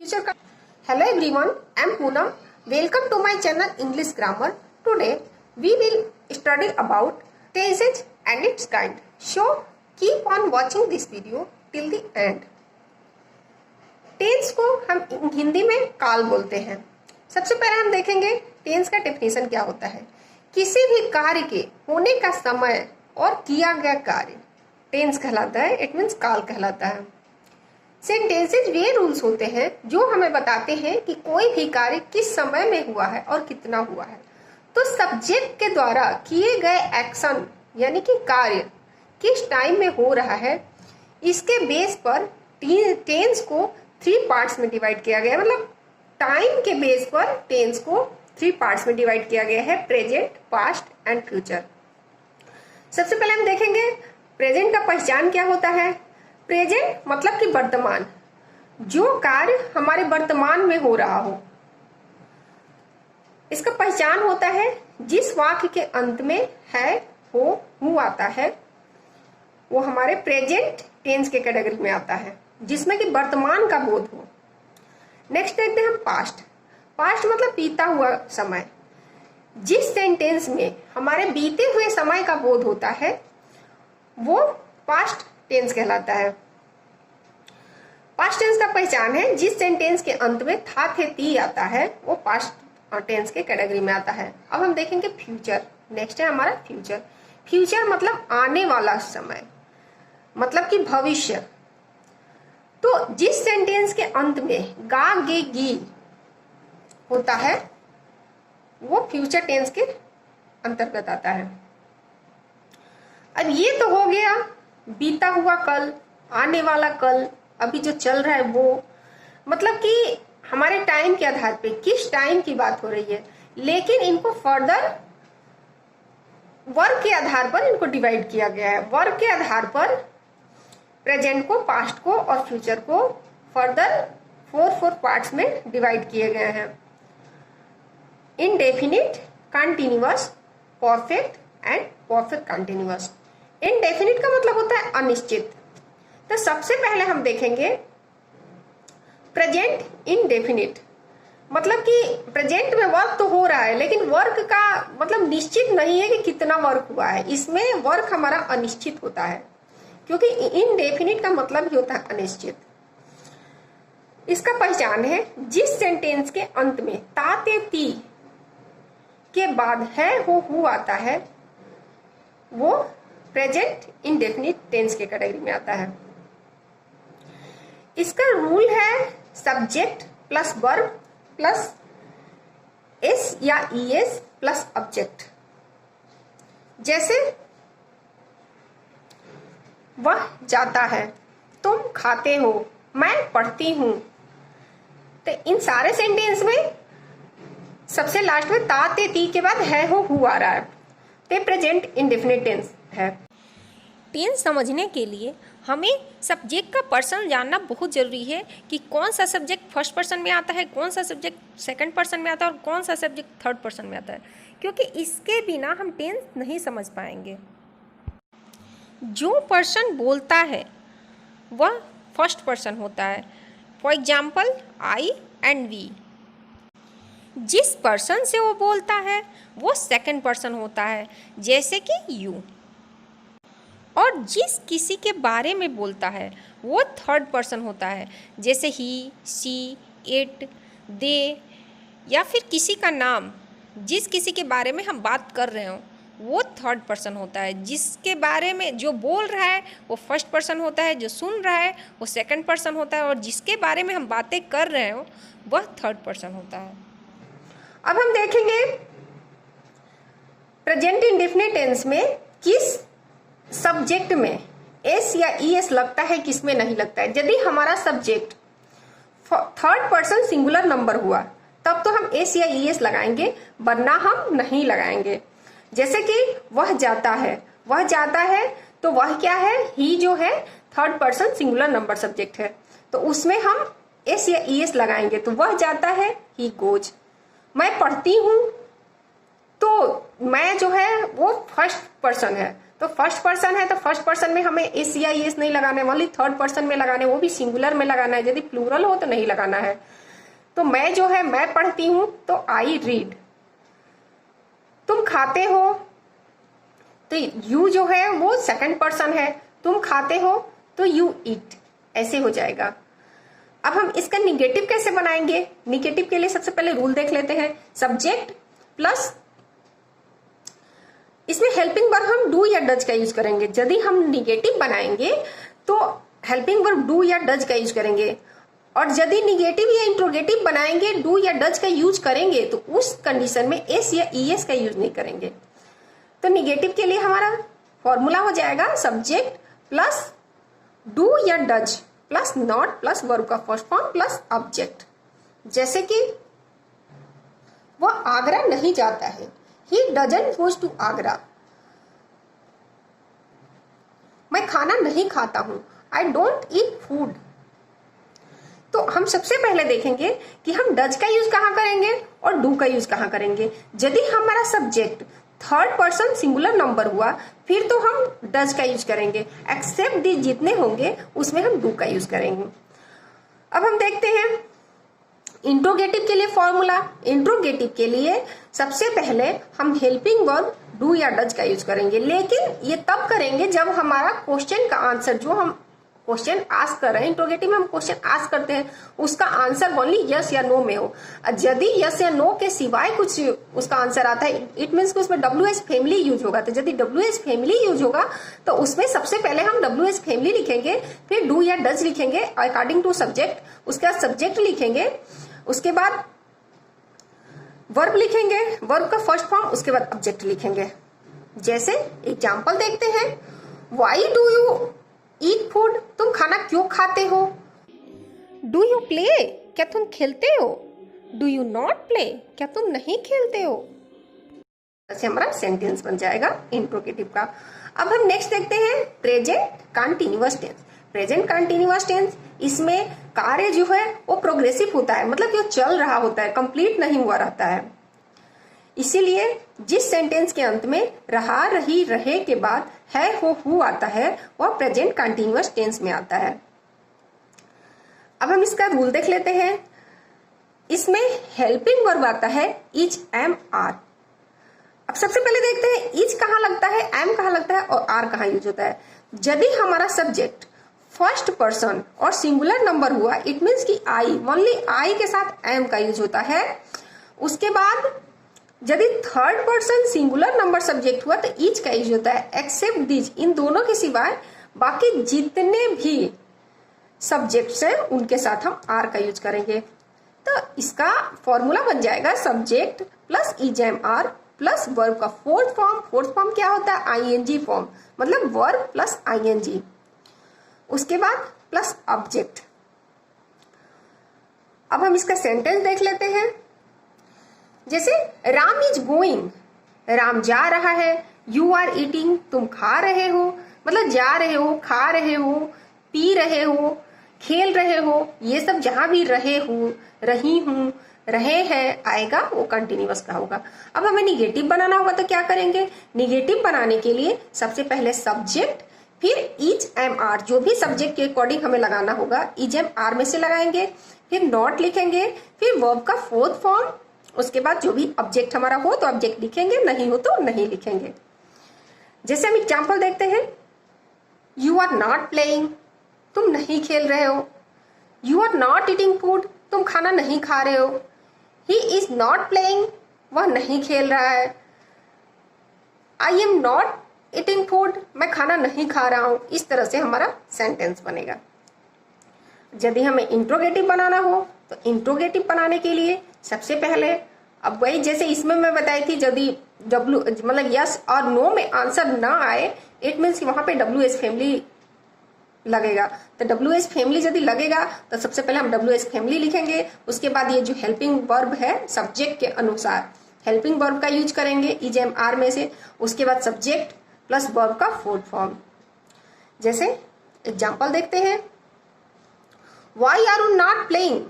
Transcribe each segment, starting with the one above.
Hello everyone, I am Poonam. Welcome to my channel English Grammar. Today we will study about tenses and its kind. So keep on watching this video till the end. Tense को हम हिंदी में काल बोलते हैं। सबसे पहले हम देखेंगे टेंस का डेफिनेशन क्या होता है। किसी भी कार्य के होने का समय और किया गया कार्य टेंस कहलाता है। इट मीन्स काल कहलाता है। सेंटेंसेज वे रूल्स होते हैं जो हमें बताते हैं कि कोई भी कार्य किस समय में हुआ है और कितना हुआ है। तो सब्जेक्ट के द्वारा किए गए एक्शन यानी कि कार्य किस टाइम में हो रहा है, इसके बेस पर टेंस को 3 पार्ट्स में डिवाइड किया गया है। मतलब टाइम के बेस पर टेंस को 3 पार्ट्स में डिवाइड किया गया है, प्रेजेंट, पास्ट एंड फ्यूचर। सबसे पहले हम देखेंगे प्रेजेंट का पहचान क्या होता है। प्रेजेंट मतलब कि वर्तमान, जो कार्य हमारे वर्तमान में हो रहा हो। इसका पहचान होता है जिस वाक्य के अंत में है, हु आता है, वो हमारे प्रेजेंट टेंस के कैटेगरी में आता है, जिसमें कि वर्तमान का बोध हो। नेक्स्ट देखते हैं हम पास्ट। पास्ट मतलब बीता हुआ समय। जिस सेंटेंस में हमारे बीते हुए समय का बोध होता है वो पास्ट टेंस कहलाता है। पास्ट टेंस का पहचान है जिस सेंटेंस के अंत में था, थे, ती आता है, वो पास्ट टेंस के कैटेगरी में आता है। अब हम देखेंगे फ्यूचर। नेक्स्ट है हमारा फ्यूचर। फ्यूचर मतलब आने वाला समय, मतलब कि भविष्य। तो जिस सेंटेंस के अंत में गा, गे, गी होता है वो फ्यूचर टेंस के अंतर्गत आता है। अब ये तो हो गया बीता हुआ कल, आने वाला कल, अभी जो चल रहा है वो, मतलब कि हमारे टाइम के आधार पे किस टाइम की बात हो रही है। लेकिन इनको फर्दर वर्क के आधार पर इनको डिवाइड किया गया है। वर्क के आधार पर प्रेजेंट को, पास्ट को और फ्यूचर को फर्दर 4 पार्ट्स में डिवाइड किए गए हैं। Indefinite, continuous, perfect and perfect continuous. Indefinite का मतलब होता है अनिश्चित। तो सबसे पहले हम देखेंगे प्रेजेंट इनडेफिनिट, मतलब कि प्रेजेंट में वर्क तो हो रहा है लेकिन वर्क का मतलब निश्चित नहीं है कि कितना वर्क हुआ है। इसमें वर्क हमारा अनिश्चित होता है, क्योंकि इनडेफिनिट का मतलब ही होता है अनिश्चित। इसका पहचान है जिस सेंटेंस के अंत में ता, ते, ती के बाद है, हु आता है वो प्रेजेंट इनडेफिनिट टेंस के कैटेगरी में आता है। इसका रूल है subject plus verb plus S या ईएस प्लस ऑब्जेक्ट। जैसे वह जाता है, तुम खाते हो, मैं पढ़ती हूं। तो इन सारे सेंटेंस में सबसे लास्ट में ता, ते, ती के बाद है, हु आ रहा है, तो प्रेजेंट इनडेफिनिट टेंस है। टेंस समझने के लिए हमें सब्जेक्ट का पर्सन जानना बहुत ज़रूरी है कि कौन सा सब्जेक्ट फर्स्ट पर्सन में आता है, कौन सा सब्जेक्ट सेकंड पर्सन में आता है और कौन सा सब्जेक्ट थर्ड पर्सन में आता है, क्योंकि इसके बिना हम टेंस नहीं समझ पाएंगे। जो पर्सन बोलता है वह फर्स्ट पर्सन होता है। For example I and we. जिस पर्सन से वो बोलता है वो सेकंड पर्सन होता है, जैसे कि यू। और जिस किसी के बारे में बोलता है वो थर्ड पर्सन होता है, जैसे ही, सी, इट, दे, या फिर किसी का नाम, जिस किसी के बारे में हम बात कर रहे हो वो थर्ड पर्सन होता है। जिसके बारे में जो बोल रहा है वो फर्स्ट पर्सन होता है, जो सुन रहा है वो सेकंड पर्सन होता है, और जिसके बारे में हम बातें कर रहे हो वह थर्ड पर्सन होता है। अब हम देखेंगे प्रेजेंट इंडेफिनिट टेंस में किस सब्जेक्ट में एस या ईएस लगता है, किसमें नहीं लगता है। यदि हमारा subject third person singular number हुआ तब तो हम एस या ईएस लगाएंगे, वरना हम नहीं लगाएंगे। जैसे कि वह जाता है, वह जाता है तो वह क्या है, ही जो है third person singular number subject है, तो उसमें हम एस या ईएस लगाएंगे। तो वह जाता है, ही गोज। मैं पढ़ती हूं तो मैं जो है वो फर्स्ट पर्सन है, तो फर्स्ट पर्सन है तो फर्स्ट पर्सन में हमें एस या एस नहीं लगाना है, ओनली थर्ड पर्सन में लगाना है, वो भी सिंगुलर में लगाना है। यदि प्लूरल हो तो नहीं लगाना है। तो मैं जो है मैं पढ़ती हूं तो आई रीड। तुम खाते हो तो यू जो है वो सेकंड पर्सन है, तुम खाते हो तो यू ईट, ऐसे हो जाएगा। अब हम इसका निगेटिव कैसे बनाएंगे? निगेटिव के लिए सबसे पहले रूल देख लेते हैं। सब्जेक्ट प्लस इसमें हेल्पिंग वर्ब हम डू या डज का यूज करेंगे। यदि हम निगेटिव बनाएंगे तो हेल्पिंग वर्ब डू या डज का यूज करेंगे, और यदि निगेटिव या इंट्रोगेटिव बनाएंगे डू या डज का यूज करेंगे तो उस कंडीशन में एस या ईएस का यूज नहीं करेंगे। तो निगेटिव के लिए हमारा फॉर्मूला हो जाएगा सब्जेक्ट प्लस डू या does plus not plus verb का फर्स्ट फॉर्म प्लस ऑब्जेक्ट। जैसे कि वह आगरा नहीं जाता है, he doesn't goes to Agra. मैं खाना नहीं खाता हूं, I don't eat food। तो हम सबसे पहले देखेंगे कि हम डज का यूज कहां करेंगे और डू का यूज कहां करेंगे। यदि हमारा subject third person singular number हुआ फिर तो हम डज का यूज करेंगे, एक्सेप्ट दी जितने होंगे उसमें हम डू का यूज करेंगे। अब हम देखते हैं इंट्रोगेटिव के लिए फॉर्मूला। इंट्रोगेटिव के लिए सबसे पहले हम हेल्पिंग वर्ब डू या डज का यूज करेंगे, लेकिन ये तब करेंगे जब हमारा क्वेश्चन का आंसर, जो हम क्वेश्चन आस्क कर रहे हैं, इंट्रोगेटिव में हम क्वेश्चन आस्क करते हैं, उसका आंसर ओनली यस या नो में हो। यदि यस या नो के सिवाय कुछ उसका आंसर आता है, इट मीन्स कि उसमें WH फैमिली यूज होगा। तो यदि WH फैमिली यूज होगा तो उसमें सबसे पहले हम WH फैमिली लिखेंगे, फिर डू या डज लिखेंगे अकॉर्डिंग टू सब्जेक्ट, उसके बाद सब्जेक्ट लिखेंगे, उसके बाद वर्ब लिखेंगे, वर्ब का फर्स्ट फॉर्म, उसके बाद ऑब्जेक्ट लिखेंगे। जैसे एग्जांपल देखते हैं, why do you eat food, तुम खाना क्यों खाते हो। डू यू प्ले, क्या तुम खेलते हो। डू यू नॉट प्ले, क्या तुम नहीं खेलते हो। ऐसे हमारा सेंटेंस बन जाएगा इंट्रोगेटिव का। अब हम नेक्स्ट देखते हैं present continuous tense. Present continuous tense, इसमें कार्य जो है वो प्रोग्रेसिव होता है, मतलब कि वो चल रहा होता है, कंप्लीट नहीं हुआ रहता है। इसीलिए जिस सेंटेंस के अंत में रहा, रही, रहे के बाद है, हो, हु आता है वह प्रेजेंट कंटीन्यूअस टेंस में आता है। अब हम इसका रूल देख लेते हैं। इसमें हेल्पिंग वर्ब आता है इज, एम, आर। अब सबसे पहले देखते हैं इज कहाँ लगता है, एम कहाँ लगता है और आर कहाँ यूज होता है। यदि हमारा सब्जेक्ट फर्स्ट पर्सन और सिंगुलर नंबर हुआ, इट मीन्स कि आई, ओनली आई के साथ एम का यूज होता है। उसके बाद यदि third person singular number subject हुआ तो इज का यूज होता है, एक्सेप्ट दिज, इन दोनों के सिवाय बाकी जितने भी सब्जेक्ट्स हैं उनके साथ हम आर का यूज करेंगे। तो इसका फॉर्मूला बन जाएगा subject plus is, am, are plus verb का फोर्थ फॉर्म। फोर्थ फॉर्म क्या होता है, आईएनजी फॉर्म, मतलब वर्ब प्लस आईएनजी, उसके बाद प्लस ऑब्जेक्ट। अब हम इसका सेंटेंस देख लेते हैं। जैसे राम इज गोइंग, राम जा रहा है। यू आर ईटिंग, तुम खा रहे हो, मतलब जा रहे हो, खा रहे हो, पी रहे हो, खेल रहे हो, ये सब जहां भी रहे हो, रही हूं, रहे हैं आएगा वो कंटिन्यूअस का होगा। अब हमें निगेटिव बनाना होगा तो क्या करेंगे। निगेटिव बनाने के लिए सबसे पहले सब्जेक्ट, फिर इज, एम, आर, जो भी सब्जेक्ट के अकॉर्डिंग हमें लगाना होगा इज, एम, आर में से लगाएंगे, फिर नॉट लिखेंगे, फिर वर्ब का फोर्थ फॉर्म, उसके बाद जो भी ऑब्जेक्ट हमारा हो तो ऑब्जेक्ट लिखेंगे, नहीं हो तो नहीं लिखेंगे। जैसे हम एग्जांपल देखते हैं, यू आर नॉट प्लेइंग, तुम नहीं खेल रहे हो। You are not eating food, तुम खाना नहीं खा रहे हो। ही इज नॉट प्लेइंग, वह नहीं खेल रहा है। I am not eating food, मैं खाना नहीं खा रहा हूं। इस तरह से हमारा सेंटेंस बनेगा। यदि हमें इंट्रोगेटिव बनाना हो तो इंट्रोगेटिव बनाने के लिए सबसे पहले, अब वही जैसे इसमें मैं बताई थी, यदि डब्ल्यू मतलब यस और नो में आंसर ना आए, इट मीन्स कि वहां पे WH फैमिली लगेगा। तो WH फैमिली यदि लगेगा तो सबसे पहले हम WH फैमिली लिखेंगे, उसके बाद ये जो हेल्पिंग वर्ब है सब्जेक्ट के अनुसार हेल्पिंग वर्ब का यूज करेंगे इज, एम, आर में से, उसके बाद सब्जेक्ट प्लस वर्ब का फोर्थ फॉर्म। जैसे एग्जांपल देखते हैं, why are you not playing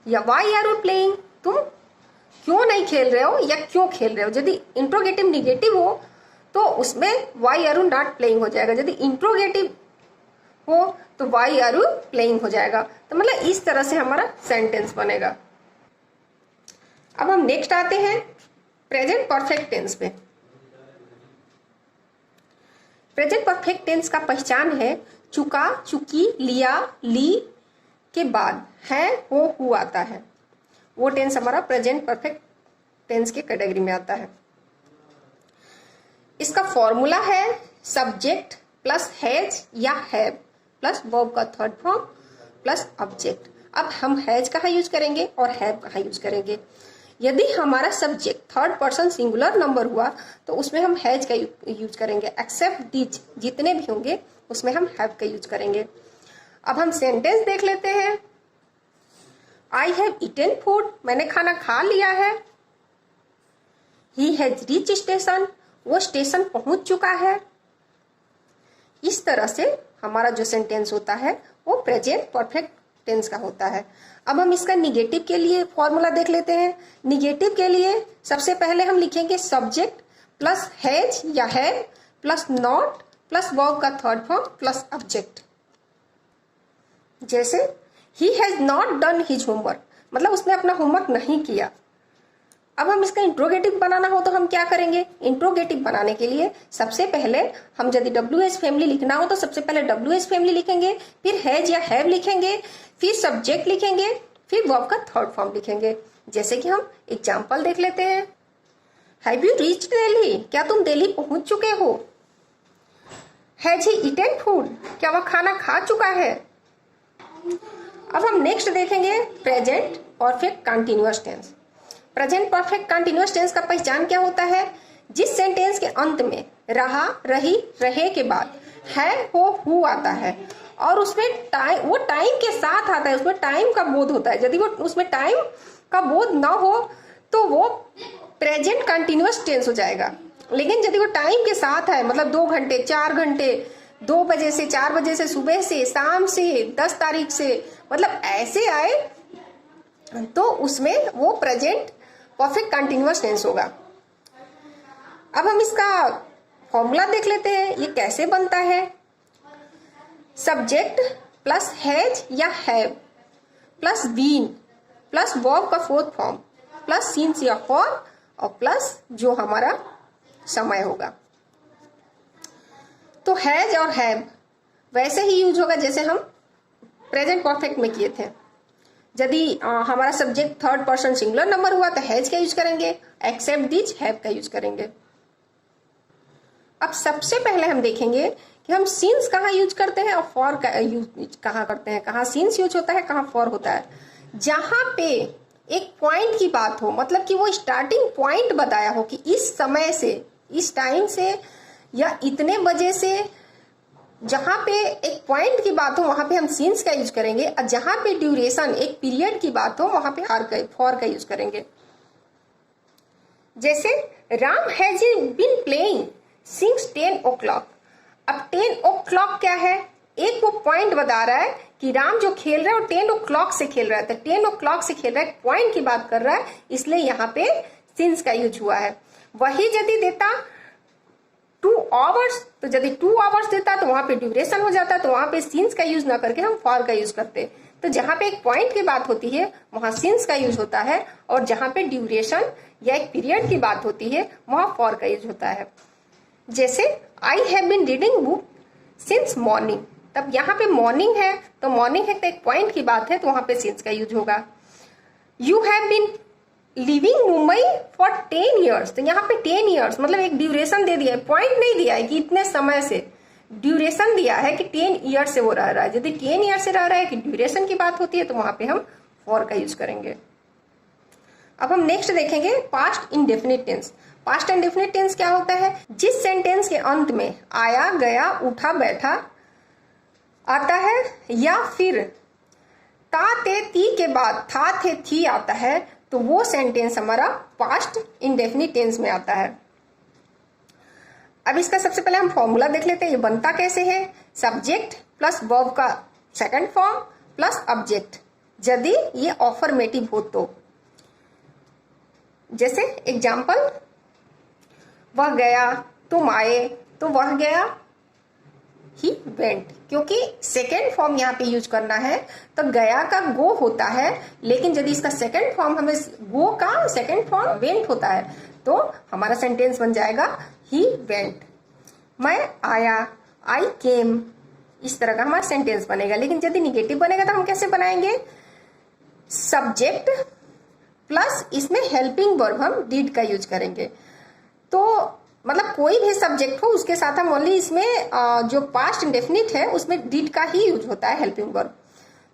या वाई आर यू प्लेइंग, तुम क्यों नहीं खेल रहे हो या क्यों खेल रहे हो। यदि इंट्रोगेटिव निगेटिव हो तो उसमें why are you not playing हो जाएगा। यदि इंट्रोगेटिव हो तो वाई आर यू प्लेइंग हो जाएगा। तो मतलब इस तरह से हमारा सेंटेंस बनेगा। अब हम नेक्स्ट आते हैं प्रेजेंट परफेक्ट टेंस पे। प्रेजेंट परफेक्ट टेंस का पहचान है चुका, चुकी, लिया, ली के बाद है, हो आता है। वो टेंस हमारा प्रेजेंट परफेक्ट टेंस के कैटेगरी में आता है। इसका फॉर्मूला है सब्जेक्ट प्लस हैज या हैव प्लस वर्ब का थर्ड फॉर्म प्लस ऑब्जेक्ट। अब हम हैज कहाँ यूज करेंगे और हैव कहाँ यूज करेंगे। यदि हमारा subject third person singular number हुआ तो उसमें हम हैज का यूज करेंगे। एक्सेप्ट दीज जितने भी होंगे उसमें हम हैव का यूज करेंगे। अब हम सेंटेंस देख लेते हैं। आई हैव ईटेन फूड, मैंने खाना खा लिया है। ही हैज रीच स्टेशन, वो स्टेशन पहुंच चुका है। इस तरह से हमारा जो सेंटेंस होता है वो प्रेजेंट परफेक्ट टेंस का होता है। अब हम इसका निगेटिव के लिए फॉर्मूला देख लेते हैं। निगेटिव के लिए सबसे पहले हम लिखेंगे सब्जेक्ट प्लस हैज या have plus not plus verb का थर्ड फॉर्म प्लस ऑब्जेक्ट। जैसे he has not done his homework, मतलब उसने अपना होमवर्क नहीं किया। अब हम इसका इंट्रोगेटिव बनाना हो तो हम क्या करेंगे। इंट्रोगेटिव बनाने के लिए सबसे पहले हम यदि WH फैमिली लिखना हो तो सबसे पहले WH फैमिली लिखेंगे, फिर हैज या हैव लिखेंगे, फिर सब्जेक्ट लिखेंगे, फिर वर्ब का थर्ड फॉर्म लिखेंगे। जैसे कि हम एग्जाम्पल देख लेते हैं। हैव यू रीच्ड दिल्ली, क्या तुम दिल्ली पहुंच चुके हो। हैज ही ईटेन फूड, क्या वह खाना खा चुका है। अब हम नेक्स्ट देखेंगे present perfect continuous tense. Present perfect continuous tense का पहचान क्या होता है। जिस सेंटेंस के अंत में रहा, रही, रहे के बाद है, हो आता है और उसमें टाइम, वो टाइम के साथ आता है, उसमें टाइम का बोध होता है। यदि वो उसमें टाइम का बोध ना हो तो वो प्रेजेंट कंटिन्यूअस टेंस हो जाएगा। लेकिन यदि वो टाइम के साथ है, मतलब 2 घंटे 4 घंटे, 2 बजे से 4 बजे से, सुबह से, शाम से, 10 तारीख से, मतलब ऐसे आए तो उसमें वो प्रेजेंट परफेक्ट कंटिन्यूअस टेंस होगा। अब हम इसका फॉर्मूला देख लेते हैं, ये कैसे बनता है। सब्जेक्ट प्लस हैज या have plus been plus verb का फोर्थ फॉर्म प्लस सीन्स या फॉर और प्लस जो हमारा समय होगा। तो हैज और हैव वैसे ही यूज होगा जैसे हम प्रेजेंट परफेक्ट में किए थे। यदि हमारा subject third person singular number हुआ तो हैज का यूज करेंगे, एक्सेप्ट दीज हैव का यूज करेंगे। अब सबसे पहले हम देखेंगे कि हम सीन्स कहाँ यूज करते हैं और फॉर का यूज कहाँ करते हैं। कहाँ सीन्स यूज होता है, कहाँ फॉर होता है। जहां पे एक पॉइंट की बात हो, मतलब कि वो स्टार्टिंग पॉइंट बताया हो कि इस समय से, इस टाइम से या इतने बजे से, जहां पे एक पॉइंट की बात हो वहां पे हम सीन्स का यूज करेंगे। और जहां पे ड्यूरेशन, एक पीरियड की बात हो वहां पे फॉर का यूज करेंगे। जैसे Ram has been playing since 10 o'clock। अब 10 o'clock क्या है, एक वो पॉइंट बता रहा है कि राम जो खेल रहा है वो 10 o'clock से खेल रहा है। तो 10 o'clock से खेल रहा है, पॉइंट की बात कर रहा है, इसलिए यहाँ पे सिंस का यूज हुआ है। वही यदि देता 2 hours, तो यदि 2 hours देता तो वहां पे ड्यूरेशन हो जाता, तो वहां पे सीन्स का यूज ना करके हम फॉर का यूज करते। तो जहां पे एक पॉइंट की बात होती है वहां सीन्स का यूज होता है, और जहां पे ड्यूरेशन या एक पीरियड की बात होती है वहां फॉर का यूज होता है। जैसे I have been reading book since morning. तब यहाँ पे मॉर्निंग है, तो मॉर्निंग है तो एक पॉइंट की बात है, तो वहां पे सिंस का यूज होगा। You have been living Mumbai for 10 years। तो यहाँ पे 10 years मतलब एक ड्यूरेशन दे दिया है, पॉइंट नहीं दिया है कि इतने समय से, ड्यूरेशन दिया है कि 10 years से वो रह रहा है। यदि 10 years से रह रहा है कि ड्यूरेशन की बात होती है तो वहां पे हम फॉर का यूज करेंगे। अब हम नेक्स्ट देखेंगे past indefinite tense. Past indefinite tense क्या होता है। जिस सेंटेंस के अंत में आया, गया, उठा, बैठा आता है, या फिर ता, ते, ती के बाद था, थे, थी आता है, तो वो सेंटेंस हमारा पास्ट इंडेफिनिट टेंस में आता है। अब इसका सबसे पहले हम फॉर्मूला देख लेते हैं, ये बनता कैसे है। सब्जेक्ट प्लस वर्ब का सेकंड फॉर्म प्लस ऑब्जेक्ट, यदि ये अफर्मेटिव हो तो। जैसे एग्जाम्पल, वह गया, तुम आए तो वह गया, ही वेंट। क्योंकि सेकेंड फॉर्म यहाँ पे यूज करना है तो गया का गो होता है, लेकिन यदि इसका सेकेंड फॉर्म हमें गो का सेकेंड फॉर्म वेंट होता है तो हमारा सेंटेंस बन जाएगा ही वेंट। मैं आया, आई केम, इस तरह का हमारा सेंटेंस बनेगा। लेकिन यदि निगेटिव बनेगा तो हम कैसे बनाएंगे? सब्जेक्ट प्लस इसमें हेल्पिंग वर्ब हम डिड का यूज करेंगे। तो मतलब कोई भी सब्जेक्ट हो उसके साथ हम ओनली इसमें जो पास्ट इंडेफिनिट है उसमें डिड का ही यूज होता है हेल्पिंग वर्ब।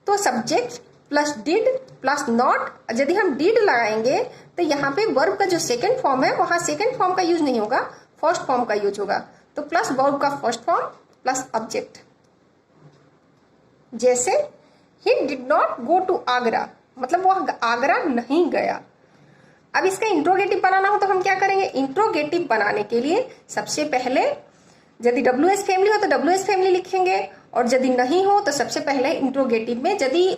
तो subject plus did plus not, यदि हम डिड लगाएंगे तो यहाँ पे वर्ब का जो सेकंड फॉर्म है वहां सेकंड फॉर्म का यूज नहीं होगा, फर्स्ट फॉर्म का यूज होगा। तो प्लस वर्ब का फर्स्ट फॉर्म प्लस ऑब्जेक्ट। जैसे he did not go to Agra, मतलब वह आगरा नहीं गया। अब इसका इंट्रोगेटिव बनाना हो तो हम क्या करेंगे? इंट्रोगेटिव बनाने के लिए सबसे पहले यदि WH फैमिली हो तो WH फैमिली लिखेंगे, और यदि नहीं हो तो सबसे पहले इंट्रोगेटिव में यदि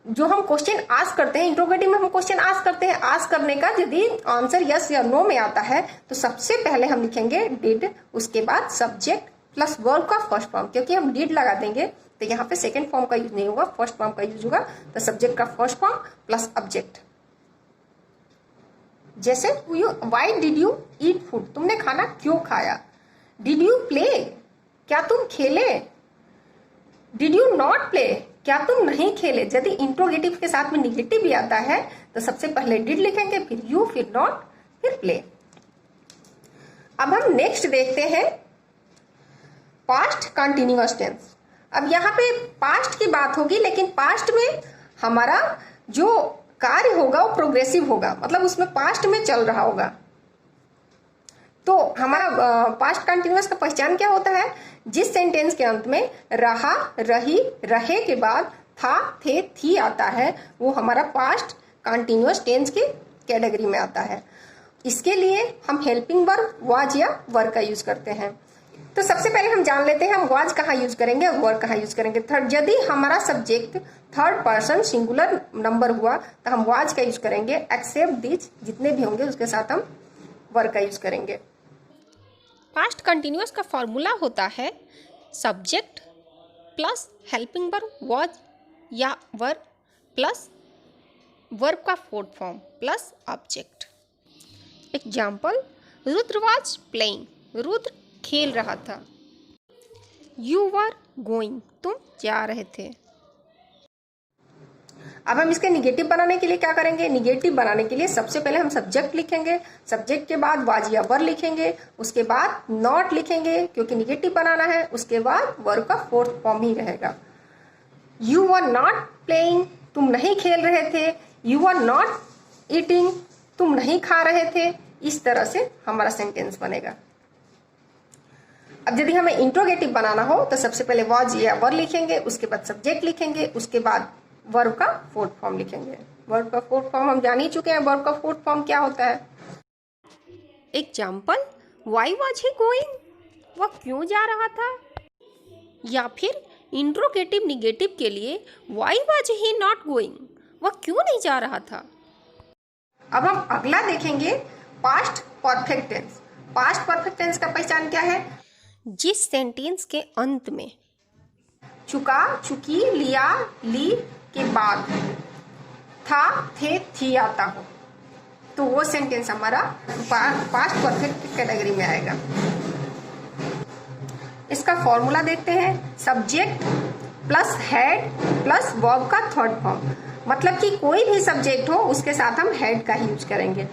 जो हम क्वेश्चन आस्क करते हैं, इंट्रोगेटिव में हम क्वेश्चन आस्क करते हैं, आस्क करने का यदि आंसर यस या नो में आता है तो सबसे पहले हम लिखेंगे डिड, उसके बाद सब्जेक्ट प्लस वर्ब का फर्स्ट फॉर्म। क्योंकि हम डिड लगा देंगे तो यहाँ पे सेकेंड फॉर्म का यूज नहीं होगा, फर्स्ट फॉर्म का यूज होगा। तो सब्जेक्ट का फर्स्ट फॉर्म प्लस ऑब्जेक्ट। जैसे why did you eat food, तुमने खाना क्यों खाया? डिड यू प्ले, क्या तुम खेले? डिड यू नॉट प्ले, क्या तुम नहीं खेले? यदि इंट्रोगेटिव के साथ में निगेटिव भी आता है तो सबसे पहले डिड लिखेंगे, फिर यू, फिर नॉट, फिर प्ले। अब हम नेक्स्ट देखते हैं पास्ट कंटिन्यूअस टेंस। अब यहाँ पे पास्ट की बात होगी, लेकिन पास्ट में हमारा जो कार्य होगा वो प्रोग्रेसिव होगा, मतलब उसमें पास्ट में चल रहा होगा। तो हमारा पास्ट कंटिन्यूअस का पहचान क्या होता है? जिस सेंटेंस के अंत में रहा, रही, रहे के बाद था, थे, थी आता है वो हमारा पास्ट कंटिन्यूअस टेंस के कैटेगरी में आता है। इसके लिए हम हेल्पिंग वर्ब वाज या वर का यूज करते हैं। तो सबसे पहले हम जान लेते हैं हम वाज कहाँ यूज करेंगे, वर कहाँ यूज करेंगे। थर्ड, यदि हमारा subject third person singular number हुआ तो हम वाज का यूज करेंगे। एक्सेप्ट दिस, जितने भी होंगे उसके साथ हम वर का यूज करेंगे। पास्ट कंटिन्यूअस का फॉर्मूला होता है subject plus helping verb was या वर प्लस वर्ब का fourth form plus object. Example, Rudra was playing, Rudra खेल रहा था। यू वर गोइंग, तुम जा रहे थे। अब हम इसके निगेटिव बनाने के लिए क्या करेंगे? निगेटिव बनाने के लिए सबसे पहले हम सब्जेक्ट लिखेंगे, सब्जेक्ट के बाद वाज या वर लिखेंगे, उसके बाद नॉट लिखेंगे क्योंकि निगेटिव बनाना है, उसके बाद वर्ब का फोर्थ फॉर्म ही रहेगा। यू वर नॉट प्लेइंग, तुम नहीं खेल रहे थे। यू वर नॉट ईटिंग, तुम नहीं खा रहे थे। इस तरह से हमारा सेंटेंस बनेगा। अब यदि हमें इंट्रोगेटिव बनाना हो तो सबसे पहले वाज या वर लिखेंगे, उसके बाद सब्जेक्ट लिखेंगे, उसके बाद वर्ब का फोर्थ फॉर्म लिखेंगे। वर्ब का फोर्थ फॉर्म हम जान ही चुके हैं, वर्ब का फोर्थ फॉर्म क्या होता है। Example, why was he going, वह क्यों जा रहा था। या फिर इंट्रोगेटिव निगेटिव के लिए why was he not going, वह क्यों नहीं जा रहा था। अब हम अगला देखेंगे past perfect tense. Past perfect tense का पहचान क्या है? जिस सेंटेंस के अंत में चुका, चुकी, लिया, ली के बाद था, थे, थी आता हो तो वो सेंटेंस हमारा पास्ट परफेक्ट कैटेगरी में आएगा। इसका फॉर्मूला देखते हैं, subject plus had plus verb का थर्ड फॉर्म। मतलब कि कोई भी सब्जेक्ट हो उसके साथ हम हैड का ही यूज करेंगे।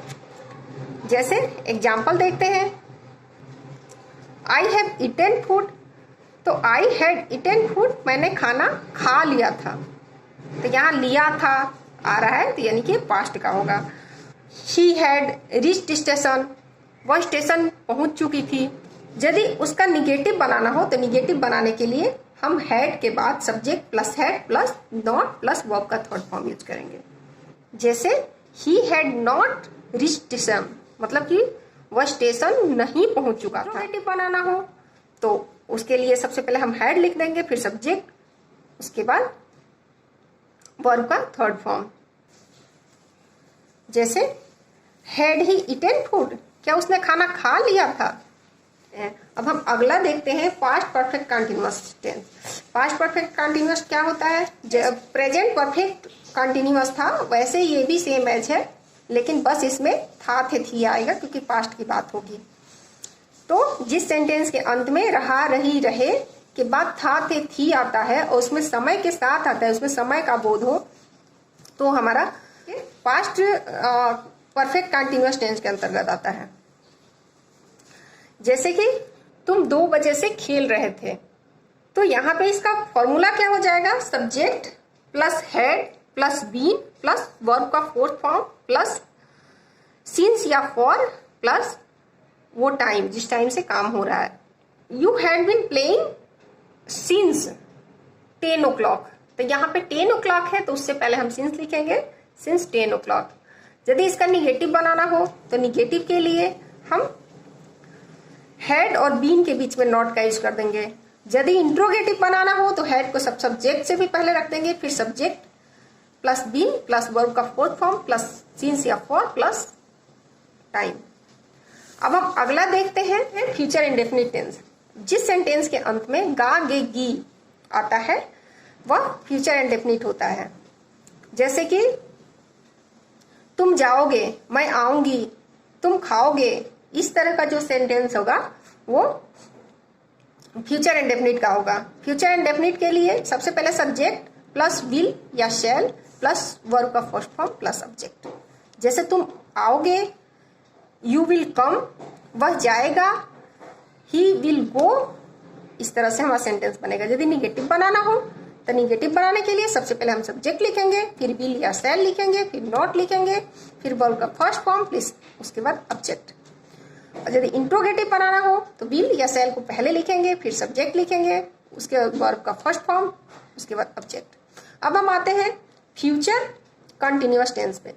जैसे एग्जाम्पल देखते हैं, आई हैव ईटेन फूड, तो आई हैड ईटेन फूड, मैंने खाना खा लिया था। तो यहाँ लिया था आ रहा है तो यानी कि पास्ट का होगा। शी हैड रीच्ड स्टेशन, वह स्टेशन पहुंच चुकी थी। यदि उसका निगेटिव बनाना हो तो निगेटिव बनाने के लिए हम हैड के बाद subject plus had plus not plus verb का थर्ड फॉर्म यूज करेंगे। जैसे he had not reached station, मतलब कि वह स्टेशन नहीं पहुंच चुका था। निगेटिव बनाना हो तो उसके लिए सबसे पहले हम हैड लिख देंगे, फिर सब्जेक्ट, उसके बाद वर्ब का थर्ड फॉर्म। जैसे हैड ही ईटेन फूड, क्या उसने खाना खा लिया था। अब हम अगला देखते हैं past perfect continuous tense. Past perfect continuous क्या होता है? जब प्रेजेंट परफेक्ट कंटिन्यूअस था वैसे ये भी सेम एज है, लेकिन बस इसमें था थे थी आएगा क्योंकि पास्ट की बात होगी। तो जिस सेंटेंस के अंत में रहा रही रहे के बाद था थे थी आता है और उसमें समय के साथ आता है, उसमें समय का बोध हो, तो हमारा पास्ट परफेक्ट कंटिन्यूअस टेंस के अंतर्गत आता है। जैसे कि तुम 2 बजे से खेल रहे थे, तो यहाँ पे इसका फॉर्मूला क्या हो जाएगा? Subject plus had plus been plus verb का फोर्थ फॉर्म प्लस सिंस या फॉर प्लस वो टाइम जिस टाइम से काम हो रहा है। You had been playing since 10 o'clock, तो यहाँ पे 10 o'clock है तो उससे पहले हम सिंस लिखेंगे, सिंस 10 o'clock। यदि इसका निगेटिव बनाना हो तो निगेटिव के लिए हम हेड और बीन के बीच में नॉट का यूज कर देंगे। यदि इंट्रोगेटिव बनाना हो तो हेड को सब सब्जेक्ट से भी पहले रख देंगे, फिर subject plus been plus verb का फोर्थ फॉर्म प्लस सिंस या फॉर प्लस टाइम। अब हम अगला देखते हैं फ्यूचर इंडेफिनिट टेंस। जिस सेंटेंस के अंत में गा गे गी आता है वह फ्यूचर इंडेफिनिट होता है। जैसे कि तुम जाओगे, मैं आऊंगी, तुम खाओगे, इस तरह का जो सेंटेंस होगा वो फ्यूचर इंडेफिनिट का होगा। फ्यूचर इंडेफिनिट के लिए सबसे पहले सब्जेक्ट प्लस विल या शैल प्लस वर्ब का फर्स्ट फॉर्म प्लस सब्जेक्ट। जैसे तुम आओगे, यू विल कम, वह जाएगा, ही विल गो, इस तरह से हमारा सेंटेंस बनेगा। यदि निगेटिव बनाना हो तो निगेटिव बनाने के लिए सबसे पहले हम सब्जेक्ट लिखेंगे, फिर विल या शैल लिखेंगे, फिर नॉट लिखेंगे, फिर वर्ब का फर्स्ट फॉर्म प्लस उसके बाद ऑब्जेक्ट। और यदि इंट्रोगेटिव बनाना हो तो विल या शैल को पहले लिखेंगे, फिर सब्जेक्ट लिखेंगे, उसके बाद वर्ब का फर्स्ट फॉर्म, उसके बाद ऑब्जेक्ट। अब हम आते हैं फ्यूचर कंटिन्यूअस टेंस पे।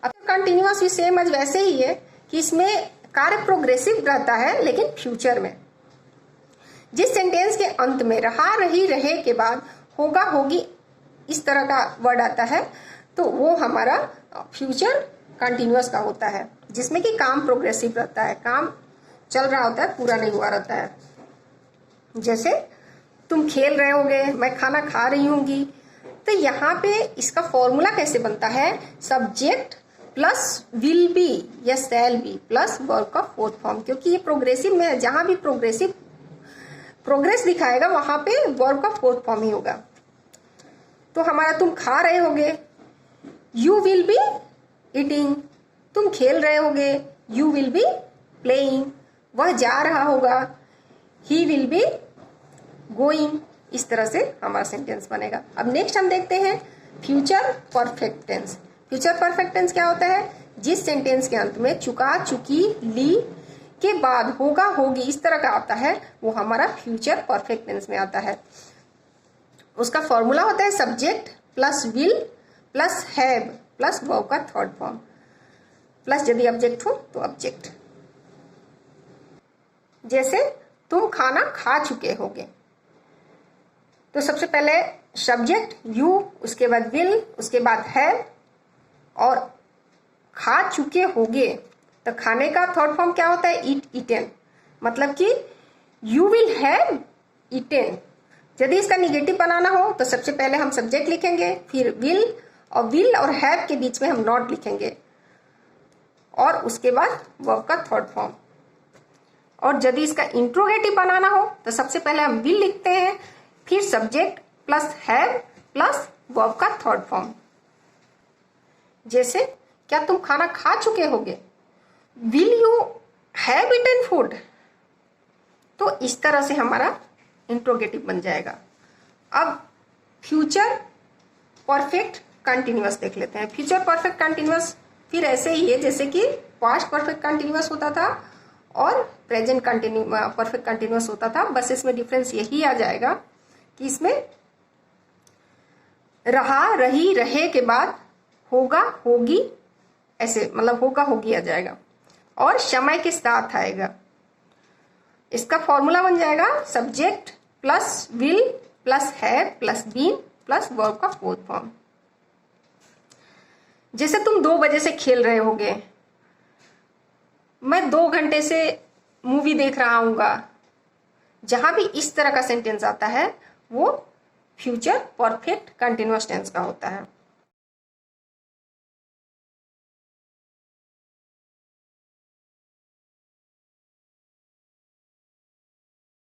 अब कंटिन्यूअस भी सेम आज वैसे ही है कि इसमें कार्य प्रोग्रेसिव रहता है, लेकिन फ्यूचर में जिस सेंटेंस के अंत में रहा रही रहे के बाद होगा होगी इस तरह का वर्ड आता है तो वो हमारा फ्यूचर कंटिन्यूअस का होता है, जिसमें कि काम प्रोग्रेसिव रहता है, काम चल रहा होता है, पूरा नहीं हुआ रहता है। जैसे तुम खेल रहे होगे, मैं खाना खा रही होंगी, तो यहाँ पे इसका फॉर्मूला कैसे बनता है? सब्जेक्ट प्लस विल बी या शैल बी प्लस वर्ब का फोर्थ फॉर्म, क्योंकि ये प्रोग्रेसिव में है, जहां भी प्रोग्रेस दिखाएगा वहां पे वर्ब का फोर्थ फॉर्म ही होगा। तो हमारा तुम खा रहे होगे, यू विल बी ईटिंग, तुम खेल रहे होगे, यू विल बी प्लेइंग, वह जा रहा होगा, ही विल बी गोइंग, इस तरह से हमारा सेंटेंस बनेगा। अब नेक्स्ट हम देखते हैं future perfect tense. Future perfect tense क्या होता है? जिस सेंटेंस के अंत में चुका, चुकी, ली के बाद होगा, होगी इस तरह का आता है वो हमारा फ्यूचर परफेक्ट टेंस में आता है। उसका फॉर्मूला होता है subject plus will plus have plus verb का थर्ड फॉर्म प्लस यदि ऑब्जेक्ट हो तो ऑब्जेक्ट। जैसे तुम खाना खा चुके होगे, तो सबसे पहले सब्जेक्ट यू, उसके बाद विल, उसके बाद हैव, और खा चुके होगे तो खाने का थर्ड फॉर्म क्या होता है? ईट, ईटेन, मतलब कि यू विल हैव ईटेन। यदि इसका निगेटिव बनाना हो तो सबसे पहले हम सब्जेक्ट लिखेंगे, फिर विल और हैव के बीच में हम नॉट लिखेंगे, और उसके बाद वर्ब का थर्ड फॉर्म। और यदि इसका इंट्रोगेटिव बनाना हो तो सबसे पहले हम विल लिखते हैं, फिर subject plus have plus verb का थर्ड फॉर्म। जैसे क्या तुम खाना खा चुके होगे, will you have eaten food, तो इस तरह से हमारा इंट्रोगेटिव बन जाएगा। अब फ्यूचर परफेक्ट कंटिन्यूअस देख लेते हैं। फ्यूचर परफेक्ट कंटिन्यूअस फिर ऐसे ही है जैसे कि पास्ट परफेक्ट कंटिन्यूअस होता था और प्रेजेंट परफेक्ट कंटिन्यूअस होता था, बस इसमें डिफरेंस यही आ जाएगा कि इसमें रहा, रही, रहे के बाद होगा, होगी, ऐसे मतलब होगा, होगी आ जाएगा और समय के साथ आएगा। इसका फॉर्मूला बन जाएगा subject plus will plus have plus been plus verb का फोर्थ फॉर्म। जैसे तुम 2 बजे से खेल रहे होगे, मैं 2 घंटे से मूवी देख रहा हूँगा, जहाँ भी इस तरह का सेंटेंस आता है वो फ्यूचर परफेक्ट कंटिन्यूअस टेंस का होता है।